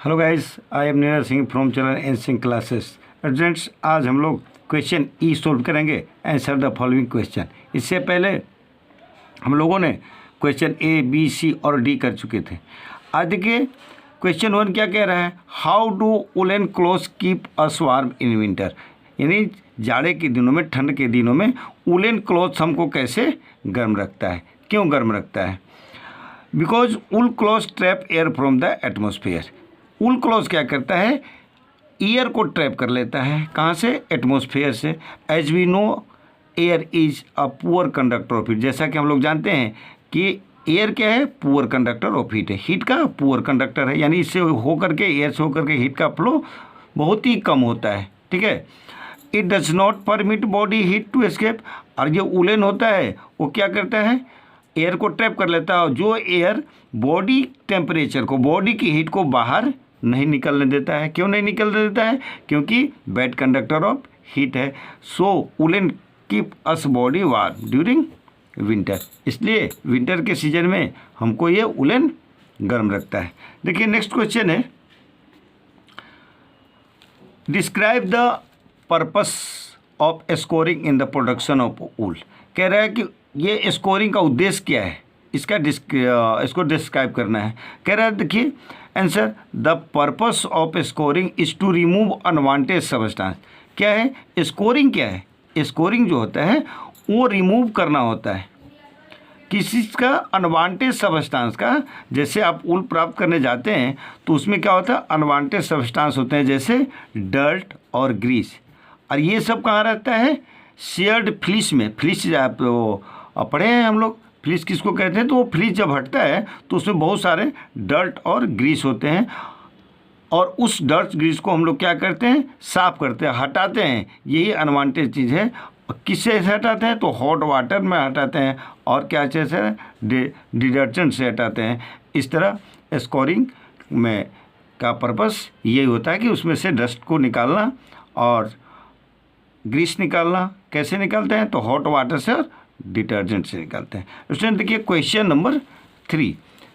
Hello guys, I am Neeraj Singh from चरण N Singh classes. Students, आज हम लोग क्वेश्चन ई सॉल्व करेंगे। Answer the following question. इससे पहले हम लोगों ने क्वेश्चन ए बी सी और डी कर चुके थे। आज देखिए क्वेश्चन 1 क्या कह रहा है, how do woollen clothes keep us warm in winter. यानी जाड़े के दिनों में, ठंड के दिनों में वुलन क्लोथ्स हमको कैसे गर्म रखता है, क्यों गर्म रखता है। Because wool cloth trap air from the atmosphere. Wool cloth क्या करता है, एयर को ट्रैप कर लेता है। कहाँ से? एटमोसफियर से। As we know air is a poor conductor of heat. जैसा कि हम लोग जानते हैं कि एयर क्या है, पुअर कंडक्टर ऑफ हीट है। हीट का पुअर कंडक्टर है, यानी इससे होकर के, एयर से होकर के हीट का फ्लो बहुत ही कम होता है। ठीक है। It does not permit body heat to escape. और जो वुलन होता है वो क्या करता है, एयर को ट्रैप कर लेता है। जो एयर बॉडी टेम्परेचर को, बॉडी की हीट को बाहर नहीं निकलने देता है। क्यों नहीं निकलने देता है? क्योंकि बैड कंडक्टर ऑफ हीट है। So woollen keep us body warm during winter. इसलिए विंटर के सीजन में हमको ये वुलन गर्म रखता है। देखिए नेक्स्ट क्वेश्चन है, describe the purpose of scouring in the production of wool. कह रहा है कि ये स्कोरिंग का उद्देश्य क्या है, इसको डिस्क्राइब करना है। कह रहा है, देखिए answer, the purpose of scoring is to remove unwanted substance. क्या है स्कोरिंग? क्या है स्कोरिंग? जो होता है वो रिमूव करना होता है किसी का अनवांटेड सब्सटेंस का। जैसे आप वूल प्राप्त करने जाते हैं तो उसमें क्या होता है, अनवांटेड सब्सटेंस होते हैं, जैसे डर्ट और ग्रीस। और ये सब कहाँ रहता है? शेयर्ड फ्लीस में। फ्लीस आप पढ़े हैं हम लोग, फ्लीस किसको कहते हैं? तो वो फ्लीस जब हटता है तो उसमें बहुत सारे डर्ट और ग्रीस होते हैं, और उस डर्ट ग्रीस को हम लोग क्या करते हैं, साफ करते हैं, हटाते हैं। यही अनवांटेड चीज़ है। किससे हटाते हैं? तो हॉट वाटर में हटाते हैं, और क्या चीज़ है, डिटर्जेंट से हटाते हैं। इस तरह स्कोरिंग में का पर्पस यही होता है कि उसमें से डस्ट को निकालना और ग्रीस निकालना। कैसे निकालते हैं? तो हॉट वाटर से और डिटर्जेंट से निकालते हैं। स्टूडेंट देखिए क्वेश्चन नंबर 3।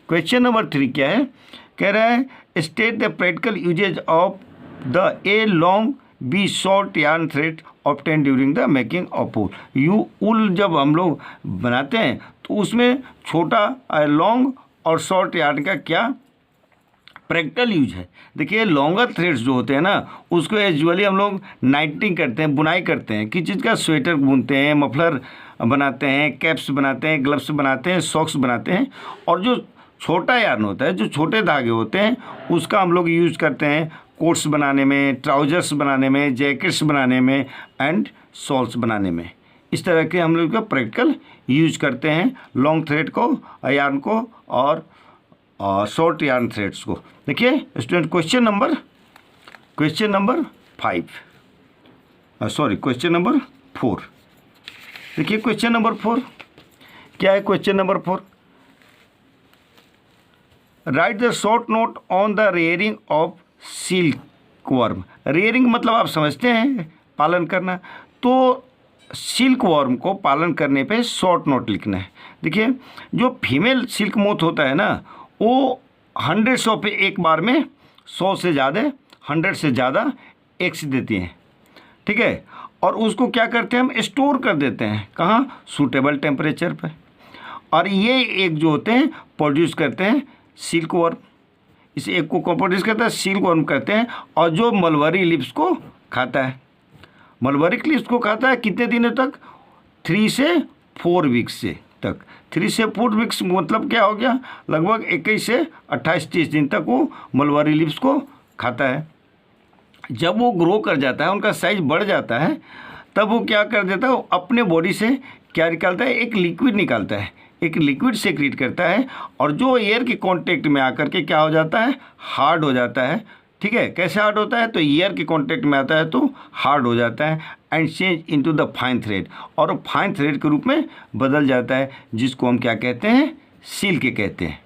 क्वेश्चन नंबर 3 क्या है, कह रहा है state the practical usage of the a long b short yarn thread obtain during the making of wool. Wool जब हम लोग बनाते हैं तो उसमें छोटा लॉन्ग और शॉर्ट यार्न का क्या प्रैक्टिकल यूज है। देखिए लॉन्गर थ्रेड्स जो होते हैं ना, उसको यूजुअली हम लोग नाइटिंग करते हैं, बुनाई करते हैं। किस चीज़ का? स्वेटर बुनते हैं, मफलर बनाते हैं, कैप्स बनाते हैं, ग्लव्स बनाते हैं, सॉक्स बनाते हैं। और जो छोटा यार्न होता है, जो छोटे धागे होते हैं, उसका हम लोग यूज़ करते हैं कोट्स बनाने में, ट्राउजर्स बनाने में, जैकेट्स बनाने में एंड शॉल्स बनाने में। इस तरह के हम लोग का प्रैक्टिकल यूज करते हैं लॉन्ग थ्रेड को, यार्न को और शॉर्ट यार्न थ्रेड्स को। देखिए स्टूडेंट क्वेश्चन नंबर 4। देखिए क्वेश्चन नंबर 4 क्या है। Question number 4, right the short note on the rearing of silk worm. Rearing मतलब आप समझते हैं पालन करना, तो सिल्क वर्म को पालन करने पे शॉर्ट नोट लिखना है। देखिए जो फीमेल सिल्क मोथ होता है ना, वो 100 पे एक बार में 100 से ज़्यादा, 100 से ज़्यादा एग्स देती हैं। ठीक है। और उसको क्या करते हैं, हम स्टोर कर देते हैं। कहाँ? सूटेबल टेम्परेचर पर। और ये एक जो होते हैं प्रोड्यूस करते हैं सिल्क वर्म। इस एक को प्रोड्यूस करता है सिल्क वर्म करते हैं, और जो मलबरी लिप्स को खाता है। मलबरी लिप्स को खाता है कितने दिनों तक? 3 से 4 वीक्स से तक। 3 से 4 वीक्स मतलब क्या हो गया, लगभग 21 से 28-30 दिन तक वो मलबरी लिप्स को खाता है। जब वो ग्रो कर जाता है, उनका साइज बढ़ जाता है, तब वो क्या कर देता है, वो अपने बॉडी से क्या निकालता है, एक लिक्विड निकालता है, एक लिक्विड सेक्रेट करता है। और जो एयर के कांटेक्ट में आकर के क्या हो जाता है, हार्ड हो जाता है। ठीक है। कैसे हार्ड होता है? तो एयर के कांटेक्ट में आता है तो हार्ड हो जाता है, and change into the fine thread, और फाइन थ्रेड के रूप में बदल जाता है, जिसको हम क्या कहते हैं, सिल्क कहते हैं।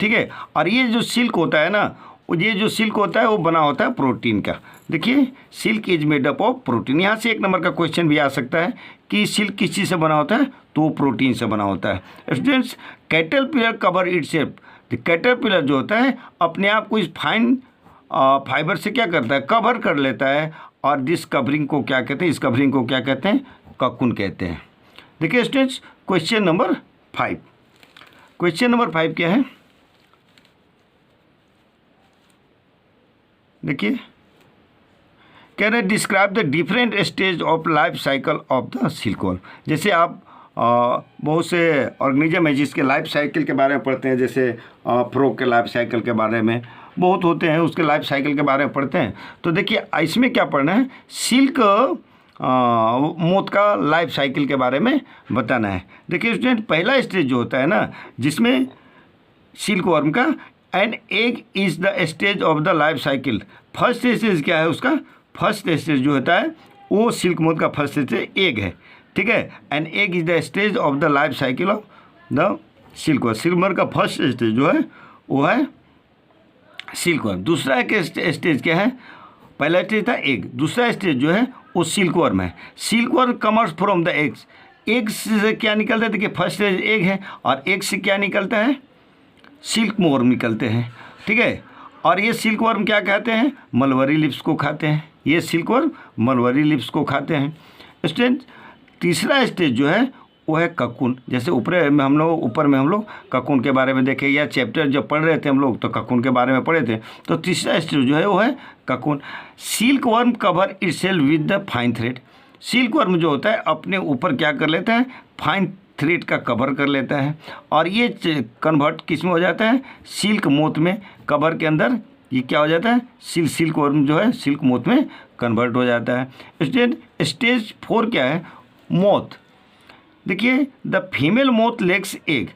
ठीक है। और ये जो सिल्क होता है ना, ये जो सिल्क होता है वो बना होता है प्रोटीन का। देखिए silk is made up of protein. यहाँ से 1 नंबर का क्वेश्चन भी आ सकता है कि सिल्क किस चीज़ से बना होता है, तो प्रोटीन से बना होता है। Students, caterpillar cover itself. Caterpillar जो होता है अपने आप को इस फाइन फाइबर से क्या करता है, कवर कर लेता है। और दिस कवरिंग को क्या कहते हैं, इस कवरिंग को क्या कहते हैं, ककून कहते हैं। देखिए students, question number 5, question number 5 क्या है, देखिए कह रहे describe the different stage of life cycle of the silkworm. जैसे आप बहुत से ऑर्गेनिज्म है जिसके लाइफ साइकिल के बारे में पढ़ते हैं, जैसे फ्रॉग के लाइफ साइकिल के बारे में बहुत होते हैं, उसके लाइफ साइकिल के बारे में पढ़ते हैं। तो देखिए इसमें क्या पढ़ना है, सिल्क मोथ का लाइफ साइकिल के बारे में बताना है। देखिए स्टूडेंट, पहला स्टेज जो होता है ना, जिसमें सिल्क वर्म का, and egg is the stage of the life cycle. First stage क्या है उसका, फर्स्ट स्टेज जो होता है वो सिल्क मोथ का फर्स्ट स्टेज एग है, ठीक है। And egg is the stage of the life cycle of the silk worm. Silk worm का फर्स्ट स्टेज जो है वो है सिल्क वर्म। दूसरा एक स्टेज क्या है, पहला स्टेज था एग, दूसरा स्टेज जो है वो सिल्क वर्म है। Silk worm commerce from the eggs, eggs से क्या निकलता है, देखिए फर्स्ट स्टेज एग है और एग से क्या निकलता है, सिल्क वर्म निकलते हैं, ठीक है। और ये सिल्क वर्म क्या खाते हैं, मलबरी लिप्स को खाते हैं, ये सिल्क वर्म मलबरी लिप्स को खाते हैं। स्टूडेंट, तीसरा स्टेज जो है वो है ककून। जैसे ऊपर में हम लोग ककून के बारे में देखे, या चैप्टर जब पढ़ रहे थे हम लोग तो ककून के बारे में पढ़े थे। तो तीसरा स्टेज जो है वो है cocoon. Silk worm cover itself with the fine thread. Silk worm जो होता है अपने ऊपर क्या कर लेता है, फाइन थ्रेड का कवर कर लेता है, और ये कन्वर्ट किस में हो जाता है, सिल्क मोथ में। कवर के अंदर ये क्या हो जाता है, सिल्क वर्म जो है सिल्क मोथ में कन्वर्ट हो जाता है। स्टेज 4 क्या है, मोथ। देखिए the female moth legs egg.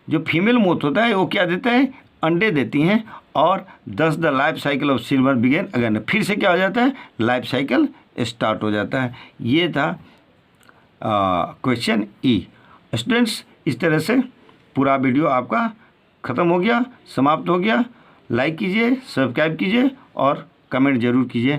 जो फीमेल मोथ होता है वो क्या देता है, अंडे देती हैं, और the life cycle of silver begin again. फिर से क्या हो जाता है, लाइफ साइकिल स्टार्ट हो जाता है। ये था क्वेश्चन ई। स्टूडेंट्स, इस तरह से पूरा वीडियो आपका ख़त्म हो गया, समाप्त हो गया। लाइक कीजिए, सब्सक्राइब कीजिए और कमेंट ज़रूर कीजिए।